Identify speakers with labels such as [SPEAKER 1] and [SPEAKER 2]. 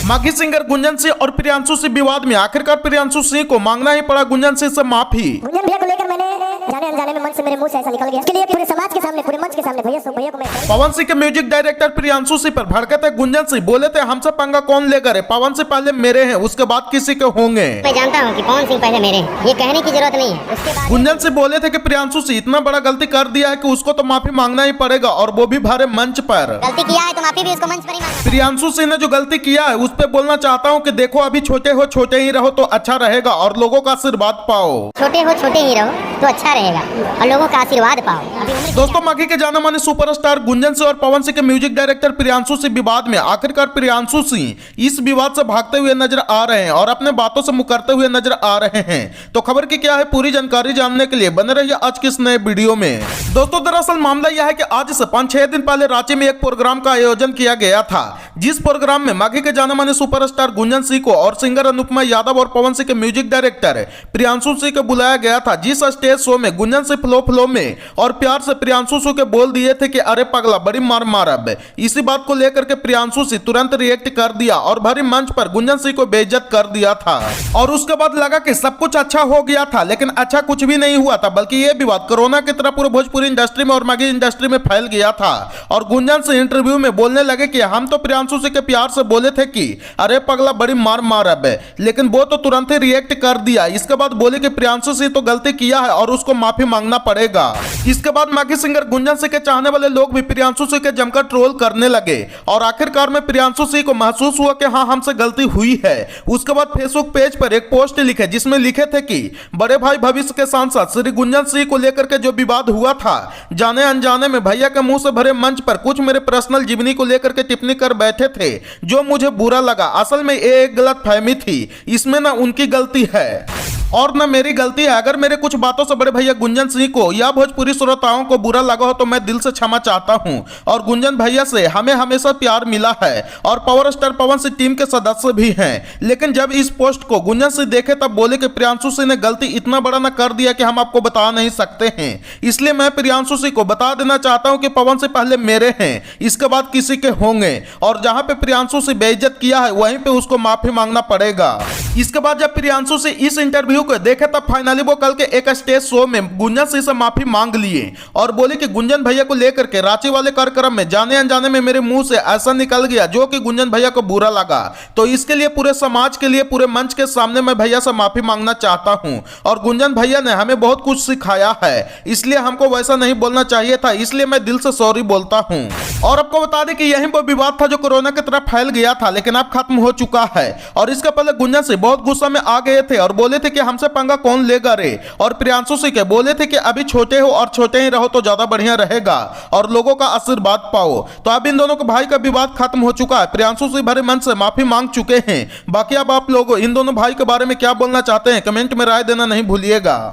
[SPEAKER 1] Maghi singer Gunjan Singh और प्रियांशु सिंह विवाद में आखिरकार प्रियांशु सिंह को मांगना ही पड़ा गुंजन सिंह से माफी।
[SPEAKER 2] गुंजन भैया को लेकर मैंने जाने अनजाने में मन से मेरे मुंह से ऐसा निकल गया। इसके लिए पूरे समाज के सामने, पूरे मंच के सामने भैया को मैं
[SPEAKER 1] पवन सिंह के म्यूजिक डायरेक्टर प्रियांशु सिंह पर भड़के थे गुंजन सिंह, बोले थे हमसे पंगा कौन लेकर है, पवन सिंह पहले मेरे हैं उसके बाद किसी के होंगे।
[SPEAKER 2] मैं जानता हूँ कि पवन सिंह पहले मेरे हैं, ये कहने की जरूरत नहीं है। उसके बाद
[SPEAKER 1] गुंजन सिंह बोले थे कि प्रियांशु सिंह इतना बड़ा गलती कर दिया है कि उसको तो माफी मांगना ही पड़ेगा और वो भी भरे मंच पर।
[SPEAKER 2] गलती किया है तो माफी भी उसको मंच पर ही मांगना।
[SPEAKER 1] प्रियांशु सिंह ने जो गलती किया है उस पे बोलना चाहता हूँ कि देखो अभी छोटे हो, छोटे ही रहो तो अच्छा रहेगा और लोगों का आशीर्वाद पाओ।
[SPEAKER 2] छोटे हो, छोटे ही रहो तो अच्छा रहेगा और लोगों का आशीर्वाद पाओ।
[SPEAKER 1] दोस्तों, माघी के जाने माने सुपरस्टार गुंजन सिंह और पवन सिंह के म्यूजिक डायरेक्टर प्रियांशु सिंह विवाद में आखिरकार प्रियांशु सिंह इस विवाद से भागते हुए नजर आ रहे हैं और अपने बातों से मुकरते हुए नजर आ रहे हैं। तो खबर की क्या है, पूरी जानकारी जानने के लिए बने रहिए आज के इस नए वीडियो में। दोस्तों, दरअसल मामला यह है कि आज से 5-6 दिन पहले रांची में एक प्रोग्राम का आयोजन किया गया था, जिस प्रोग्राम में माघी के जाने माने सुपरस्टार गुंजन सिंह को और सिंगर अनुपमा यादव और पवन सिंह के म्यूजिक डायरेक्टर प्रियांशु सिंह को बुलाया गया था। जिस स्टेज शो में गुंजन सिंह फ्लो में और प्यार से प्रियांशु सिंह के बोल दिए थे कि अरे पगला बड़ी मार अब। इसी बात को लेकर के प्रियांशु सिंह तुरंत रिएक्ट कर दिया और भरी मंच पर गुंजन सिंह को बेइज्जत कर दिया था। और उसके बाद लगा कि सब कुछ अच्छा हो गया था, लेकिन अच्छा कुछ भी नहीं हुआ था, बल्कि यह विवाद कोरोना की तरह पूरे भोजपुरी इंडस्ट्री में और माघी इंडस्ट्री में फैल गया था। और गुंजन सिंह इंटरव्यू में बोलने लगे कि हम तो प्रियांशु सिंह के प्यार से बोले थे कि अरे पगला बड़ी मार अब, लेकिन वो तो तुरंत ही रिएक्ट कर दिया। इसके बाद बोले कि प्रियांशु सिंह तो गलती किया है और उसको माफी मांगना पड़ेगा। इसके बाद माघी सिंगर गुंजन सिंह के चाहने वाले लोग भी प्रियांशु सिंह के जमकर ट्रोल करने लगे और आखिरकार में प्रियांशु सिंह को महसूस हुआ कि हाँ हमसे गलती हुई है। उसके बाद फेसबुक पेज पर एक पोस्ट लिखे जिसमें लिखे थे कि बड़े भाई भविष्य के सांसद श्री गुंजन सिंह को लेकर के जो विवाद हुआ था, जाने अनजाने में भैया के मुंह से भरे मंच पर कुछ मेरे पर्सनल जीवनी को लेकर के टिप्पणी कर बैठे थे जो मुझे बुरा लगा। असल में ये एक गलत फहमी थी, इसमें ना उनकी गलती है और न मेरी गलती है। अगर मेरे कुछ बातों से बड़े भैया गुंजन सिंह को या भोजपुरी श्रोताओं को बुरा लगा हो तो मैं दिल से क्षमा चाहता हूं। और गुंजन भैया से हमें हमेशा प्यार मिला है और power star Pawan Singh team के सदस्य भी हैं। लेकिन जब इस पोस्ट को गुंजन सिंह देखे तब बोले कि प्रियांशु सिंह ने गलती इतना बड़ा न कर दिया कि हम आपको बता नहीं सकते हैं, इसलिए मैं प्रियांशु सिंह को बता देना चाहता हूं कि पवन सिंह पहले मेरे हैं, इसके बाद किसी के होंगे और जहां पे प्रियांशु सिंह बेइज्जत किया है वहीं पे उसको माफी मांगना पड़ेगा। इसके बाद जब प्रियांशु सिंह इस इंटरव्यू को देखे तब फाइनली वो कल के एक स्टेज शो में गुंजन सिंह से माफी मांग लिए और बोले कि गुंजन भैया को लेकर के रांची वाले कार्यक्रम में जाने अनजाने में मेरे मुंह से ऐसा निकल गया जो कि गुंजन भैया को बुरा लगा, तो इसके लिए पूरे समाज के लिए पूरे मंच के सामने मैं भैया से माफी मांगना चाहता हूं। और गुंजन भैया ने हमें बहुत कुछ सिखाया है, इसलिए हमको वैसा नहीं बोलना चाहिए था, इसलिए मैं दिल से सॉरी बोलता हूं। और आपको बता दें कि यही वो विवाद था जो कोरोना की तरह फैल गया था, लेकिन अब खत्म हो चुका है। और इसके पहले गुंजन सिंह बहुत गुस्सा में आ गए थे और बोले थे कि हमसे पंगा कौन लेगा रे, और प्रियांशु सिंह के बोले थे कि अभी छोटे हो और छोटे ही रहो तो ज्यादा बढ़िया रहेगा और लोगों का आशीर्वाद पाओ। तो अब इन दोनों के भाई का विवाद खत्म हो चुका है, प्रियांशु सिंह भरे मन से माफी मांग चुके हैं। बाकी अब आप लोग इन दोनों भाई के बारे में क्या बोलना चाहते हैं कमेंट में राय देना नहीं भूलिएगा।